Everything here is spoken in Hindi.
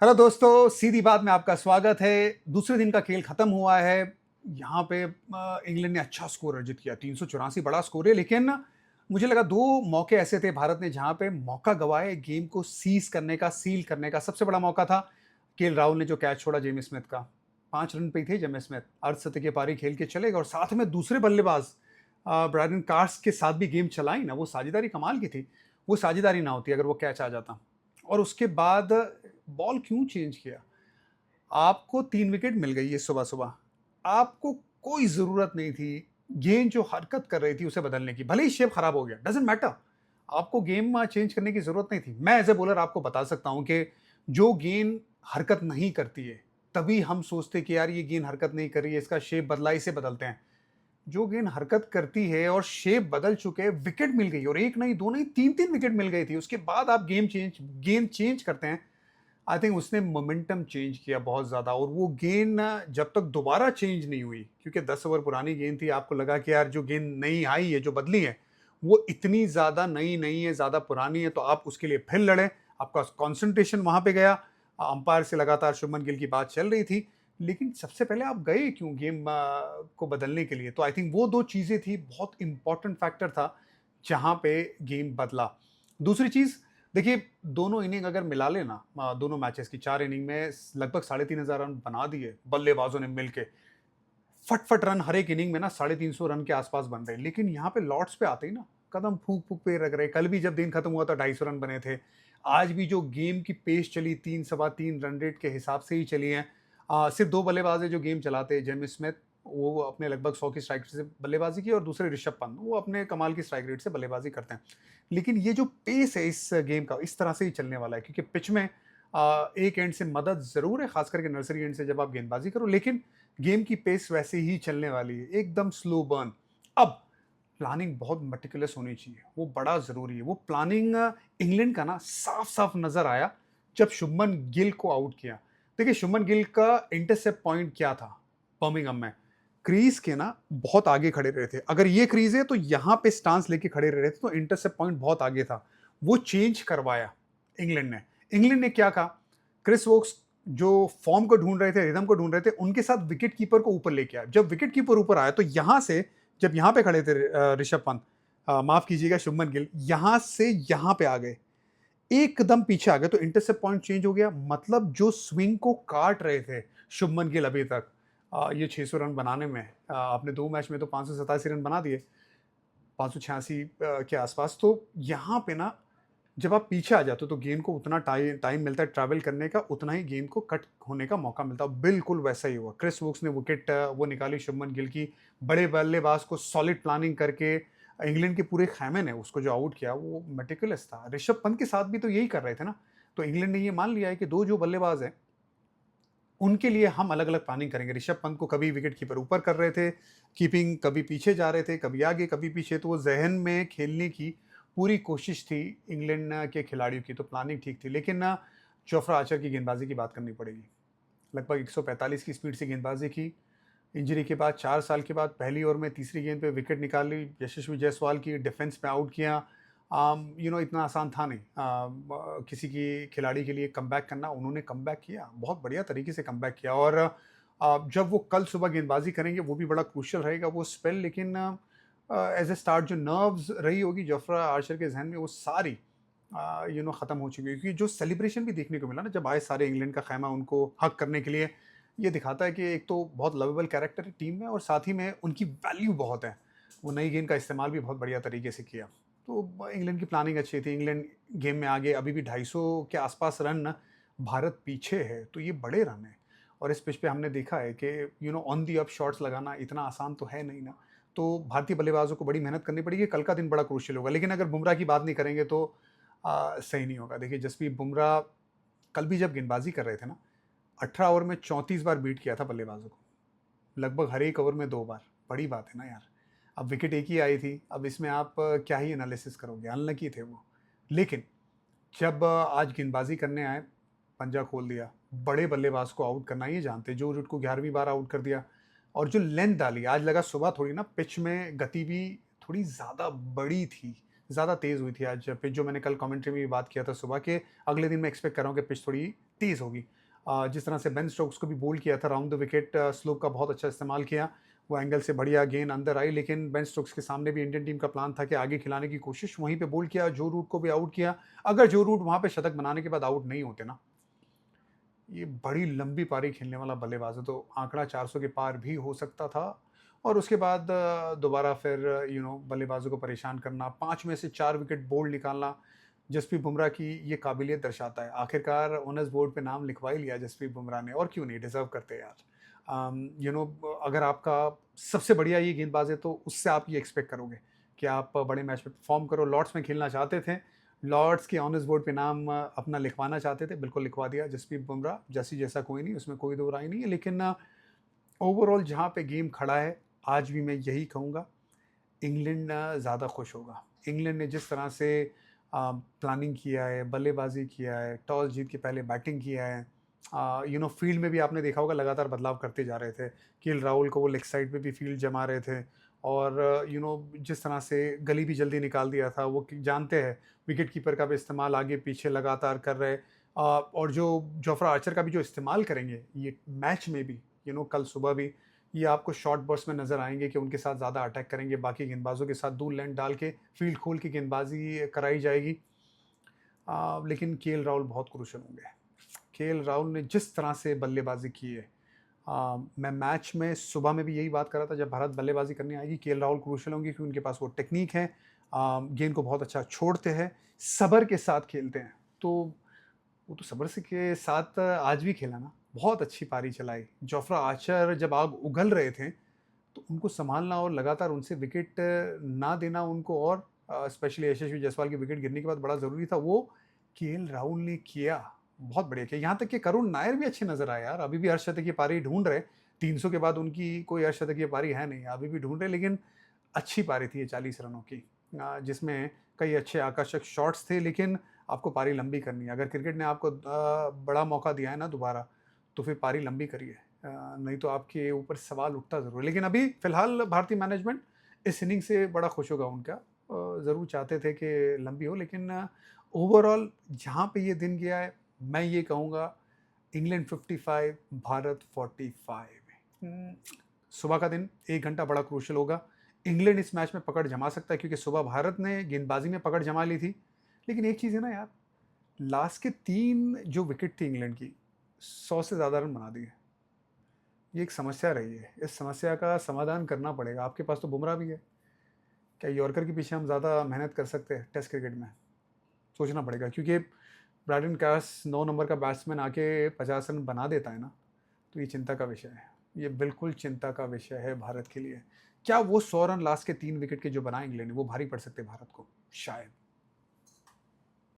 हेलो दोस्तों, सीधी बात में आपका स्वागत है। दूसरे दिन का खेल खत्म हुआ है। यहाँ पे इंग्लैंड ने अच्छा स्कोर अर्जित किया, 384 बड़ा स्कोर है, लेकिन मुझे लगा 2 मौके ऐसे थे भारत ने जहाँ पे मौका गँवाए गेम को सीज़ करने का, सील करने का। सबसे बड़ा मौका था केएल राहुल ने जो कैच छोड़ा जेमी स्मिथ का। 5 रन पे ही थे जेमी स्मिथ, अर्धशतकीय पारी खेल के चले गए और साथ में दूसरे बल्लेबाज ब्रायडन कार्स के साथ भी गेम चलाई ना, वो साझेदारी कमाल की थी। वो साझेदारी ना होती अगर वो कैच आ जाता। और उसके बाद बॉल क्यों चेंज किया? आपको 3 विकेट मिल गई है सुबह-सुबह। आपको कोई ज़रूरत नहीं थी, गेंद जो हरकत कर रही थी उसे बदलने की। भले ही शेप खराब हो गया, डज़न्ट मैटर। आपको गेम चेंज करने की ज़रूरत नहीं थी। मैं एज़ अ बॉलर आपको बता सकता हूँ कि जो गेंद हरकत नहीं करती है, तभी हम सोचते हैं कि यार ये गेंद हरकत नहीं कर रही है, इसका शेप बदला, इसे बदलते हैं। जो गेंद हरकत करती है और शेप बदल चुके हैं, विकेट मिल गई और 1 नहीं, 2 नहीं, 3-3 विकेट मिल गई थी। उसके बाद आप गेंद चेंज करते हैं। आई थिंक उसने मोमेंटम चेंज किया बहुत ज़्यादा और वो गेंद ना जब तक दोबारा चेंज नहीं हुई, क्योंकि 10 ओवर पुरानी गेंद थी, आपको लगा कि यार जो गेंद नई आई है, जो बदली है, वो इतनी ज़्यादा नई नहीं है, ज़्यादा पुरानी है, तो आप उसके लिए फिर लड़े। आपका कंसंट्रेशन वहाँ पे गया। अंपायर से लगातार शुभमन गिल की बात चल रही थी, लेकिन सबसे पहले आप गए क्यों गेम को बदलने के लिए? तो आई थिंक वो 2 चीज़ें थी, बहुत इम्पोर्टेंट फैक्टर था, जहाँ पे गेम बदला। दूसरी चीज़, देखिए, दोनों इनिंग अगर मिला लें ना दोनों मैचेस की 4 इनिंग में लगभग 3,500 रन बना दिए बल्लेबाजों ने मिलके। फट-फट रन हर एक इनिंग में ना 350 रन के आसपास बन रहे हैं। लेकिन यहाँ पे लॉर्ड्स पे आते ही ना कदम फूँक-फूँक पे रख रहे। कल भी जब दिन खत्म हुआ था 250 रन बने थे। आज भी जो गेम की पेस चली 3 सवा 3 रन रेट के हिसाब से ही चली है। सिर्फ 2 बल्लेबाज हैं जो गेम चलाते हैं, जेमी स्मिथ, वो अपने लगभग 100 की स्ट्राइक रेट से बल्लेबाजी की और दूसरे ऋषभ पंत, वो अपने कमाल की स्ट्राइक रेट से बल्लेबाजी करते हैं। लेकिन ये जो पेस है इस गेम का, इस तरह से ही चलने वाला है क्योंकि पिच में एक एंड से मदद ज़रूर है, खास करके नर्सरी एंड से जब आप गेंदबाजी करो, लेकिन गेम की पेस वैसे ही चलने वाली है, एकदम स्लो बर्न। अब प्लानिंग बहुत मेटिकुलस होनी चाहिए, वो बड़ा ज़रूरी है। वो प्लानिंग इंग्लैंड का ना साफ-साफ नज़र आया जब शुभमन गिल को आउट किया। देखिए, शुभमन गिल का इंटरसेप्ट पॉइंट क्या था बर्मिंघम में? क्रीज़ के ना बहुत आगे खड़े रहे थे। अगर ये क्रीज़ है तो यहाँ पे स्टांस लेके खड़े रह रहे थे, तो इंटरसेप्ट पॉइंट बहुत आगे था। वो चेंज करवाया इंग्लैंड ने। इंग्लैंड ने क्या कहा? क्रिस वोक्स जो फॉर्म को ढूँढ रहे थे, रिदम को ढूँढ रहे थे, उनके साथ विकेट कीपर को ऊपर लेके आया। जब विकेट कीपर ऊपर आया तो यहाँ से, जब यहाँ पे खड़े थे ऋषभ पंत, माफ़ कीजिएगा शुभमन गिल, यहाँ से यहाँ पे आ गए। एकदम पीछे आ गए तो इंटरसेप्ट पॉइंट चेंज हो गया। मतलब जो स्विंग को काट रहे थे शुभमन गिल अभी तक ये 600 रन बनाने में, आपने 2 मैच में तो 587 रन बना दिए, 586 के आसपास। तो यहाँ पे ना जब आप पीछे आ जाते हो तो गेंद को उतना टाइम मिलता है ट्रैवल करने का, उतना ही गेंद को कट होने का मौका मिलता है। बिल्कुल वैसा ही हुआ। क्रिस वोक्स ने विकेट वो निकाली शुभमन गिल की। बड़े बल्लेबाज को सॉलिड प्लानिंग करके इंग्लैंड के पूरे खैमे ने उसको जो आउट किया वो मेटिकुलस था। ऋषभ पंत के साथ भी तो यही कर रहे थे ना। तो इंग्लैंड ने ये मान लिया है कि 2 जो बल्लेबाज हैं, उनके लिए हम अलग-अलग प्लानिंग करेंगे। ऋषभ पंत को कभी विकेट कीपर ऊपर कर रहे थे, कीपिंग कभी पीछे जा रहे थे, कभी आगे, कभी पीछे, तो वो ज़हन में खेलने की पूरी कोशिश थी इंग्लैंड के खिलाड़ियों की, तो प्लानिंग ठीक थी। लेकिन जोफ्रा आर्चर की गेंदबाजी की बात करनी पड़ेगी। लगभग 145 की स्पीड से गेंदबाजी की। इंजरी के बाद 4 साल के बाद पहली ओवर में तीसरी गेंद पे विकेट निकाली, यशस्वी जायसवाल की डिफेंस में आउट किया। इतना आसान था नहीं किसी की खिलाड़ी के लिए कमबैक करना। उन्होंने कमबैक किया, बहुत बढ़िया तरीके से कमबैक किया और जब वो कल सुबह गेंदबाजी करेंगे वो भी बड़ा क्रूशियल रहेगा वो स्पेल। लेकिन एज़ अ स्टार्ट जो नर्व्स रही होगी जोफ्रा आर्चर के ज़हन में, वो सारी ख़त्म हो चुकी है, क्योंकि जो सेलिब्रेशन भी देखने को मिला ना जब आए सारे इंग्लैंड का खैमा उनको हग करने के लिए, ये दिखाता है कि एक तो बहुत लवेबल कैरेक्टर है टीम में और साथ ही में उनकी वैल्यू बहुत है। वो नई गेंद का इस्तेमाल भी बहुत बढ़िया तरीके से किया। तो इंग्लैंड की प्लानिंग अच्छी थी। इंग्लैंड गेम में आगे, अभी भी 250 के आसपास रन ना भारत पीछे है, तो ये बड़े रन हैं। और इस पिच पे हमने देखा है कि ऑन दी अप शॉट्स लगाना इतना आसान तो है नहीं ना। तो भारतीय बल्लेबाजों को बड़ी मेहनत करनी पड़ेगी। कल का दिन बड़ा क्रूशियल होगा। लेकिन अगर बुमराह की बात नहीं करेंगे तो सही नहीं होगा। देखिए, जसप्रीत बुमराह कल भी जब गेंदबाजी कर रहे थे ना, 18 ओवर में 34 बार बीट किया था बल्लेबाजों को। लगभग हर एक ओवर में 2 बार। बड़ी बात है ना यार। अब विकेट एक ही आई थी, अब इसमें आप क्या ही एनालिसिस करोगे, अनलकी थे वो। लेकिन जब आज गेंदबाजी करने आए, पंजा खोल दिया। बड़े बल्लेबाज को आउट करना ये जानते, जो रूट को 11वीं बार आउट कर दिया और जो लेंथ डाली, आज लगा सुबह थोड़ी ना पिच में गति भी थोड़ी ज़्यादा बड़ी थी, ज़्यादा तेज़ हुई थी आज पिच, जो मैंने कल कमेंट्री में भी बात किया था सुबह के अगले दिन मैं एक्सपेक्ट कर रहा हूँ कि पिच थोड़ी तेज़ होगी। जिस तरह से बेन स्टोक्स को भी बोल्ड किया था राउंड द विकेट, स्लोप का बहुत अच्छा इस्तेमाल किया, वो एंगल से बढ़िया गेंद अंदर आई, लेकिन बेन स्टोक्स के सामने भी इंडियन टीम का प्लान था कि आगे खिलाने की कोशिश, वहीं पे बोल्ड किया, जो रूट को भी आउट किया। अगर जो रूट वहाँ पे शतक बनाने के बाद आउट नहीं होते ना, ये बड़ी लंबी पारी खेलने वाला बल्लेबाज है, तो आंकड़ा 400 के पार भी हो सकता था। और उसके बाद दोबारा फिर बल्लेबाजों को परेशान करना, 5 में से 4 विकेट बोल्ड निकालना, जसप्रीत बुमराह की ये काबिलियत दर्शाता है। आखिरकार ओनर्स बोर्ड पे नाम लिखवा ही लिया जसप्रीत बुमराह ने, और क्यों नहीं, डिज़र्व करते यार। अगर आपका सबसे बढ़िया ये गेंदबाज है, तो उससे आप ये एक्सपेक्ट करोगे कि आप बड़े मैच में परफॉर्म करो। लॉर्ड्स में खेलना चाहते थे, लॉर्ड्स के ऑनर्स बोर्ड पे नाम अपना लिखवाना चाहते थे, बिल्कुल लिखवा दिया जसप्रीत बुमराह। जैसी जैसा कोई नहीं, उसमें कोई दो राय नहीं है, लेकिन ओवरऑल जहाँ पे गेम खड़ा है, आज भी मैं यही कहूँगा, इंग्लैंड ज़्यादा खुश होगा। इंग्लैंड ने जिस तरह से प्लानिंग किया है, बल्लेबाजी किया है, टॉस जीत के पहले बैटिंग किया है, फील्ड में भी आपने देखा होगा लगातार बदलाव करते जा रहे थे। केएल राहुल को वो लेग साइड पे भी फील्ड जमा रहे थे, और जिस तरह से गली भी जल्दी निकाल दिया था, वो जानते हैं विकेट कीपर का भी इस्तेमाल आगे पीछे लगातार कर रहे। और जो जोफ्रा आर्चर का भी जो इस्तेमाल करेंगे ये मैच में भी, कल सुबह भी, ये आपको शॉर्ट बर्स्ट में नज़र आएंगे कि उनके साथ ज़्यादा अटैक करेंगे, बाकी गेंदबाजों के साथ दूर लेंथ डाल के फील्ड खोल के गेंदबाजी कराई जाएगी। लेकिन केएल राहुल बहुत क्रूशियल होंगे। केएल राहुल ने जिस तरह से बल्लेबाजी की है, मैं मैच में सुबह में भी यही बात कर रहा था, जब भारत बल्लेबाजी करने आएगी केएल राहुल क्रूशियल होंगे, क्योंकि उनके पास वो टेक्निक है, गेंद को बहुत अच्छा छोड़ते हैं, सब्र के साथ खेलते हैं। तो वो तो सब्र से के साथ आज भी खेला ना, बहुत अच्छी पारी चलाई। जोफ्रा आर्चर जब आग उगल रहे थे, तो उनको सँभालना और लगातार उनसे विकेट ना देना उनको, और स्पेशली यशस्वी जायसवाल की विकेट गिरने के बाद बड़ा ज़रूरी था, वो केएल राहुल ने किया। बहुत बढ़िया किया। यहाँ तक कि करुण नायर भी अच्छे नज़र आए यार, अभी भी अर्धशतकीय पारी ढूँढ रहे। 300 के बाद उनकी कोई अर्धशतकीय पारी है नहीं, अभी भी ढूँढ रहे, लेकिन अच्छी पारी थी ये 40 रनों की, जिसमें कई अच्छे आकर्षक शॉट्स थे, लेकिन आपको पारी लंबी करनी है। अगर क्रिकेट ने आपको बड़ा मौका दिया है ना दोबारा, तो फिर पारी लंबी करिए, नहीं तो आपके ऊपर सवाल उठता ज़रूर है। लेकिन अभी फ़िलहाल भारतीय मैनेजमेंट इस इनिंग से बड़ा खुश होगा उनका। ज़रूर चाहते थे कि लंबी हो, लेकिन ओवरऑल जहाँ पे ये दिन गया है, मैं ये कहूँगा इंग्लैंड 55, भारत 45। सुबह का दिन 1 घंटा बड़ा क्रूशियल होगा। इंग्लैंड इस मैच में पकड़ जमा सकता है, क्योंकि सुबह भारत ने गेंदबाजी में पकड़ जमा ली थी। लेकिन एक चीज़ है ना यार, लास्ट के 3 जो विकेट थी इंग्लैंड की, 100 से ज़्यादा रन बना दिए। ये एक समस्या रही है, इस समस्या का समाधान करना पड़ेगा। आपके पास तो बुमराह भी है, क्या यॉर्कर के पीछे हम ज़्यादा मेहनत कर सकते हैं टेस्ट क्रिकेट में? सोचना पड़ेगा, क्योंकि ब्रैडन कास 9 नंबर का बैट्समैन आके 50 रन बना देता है ना, तो ये चिंता का विषय है। ये बिल्कुल चिंता का विषय है भारत के लिए। क्या वो 100 रन लास्ट के 3 विकेट के जो बनाए इंग्लैंड ने, वो भारी पड़ सकते हैं भारत को? शायद।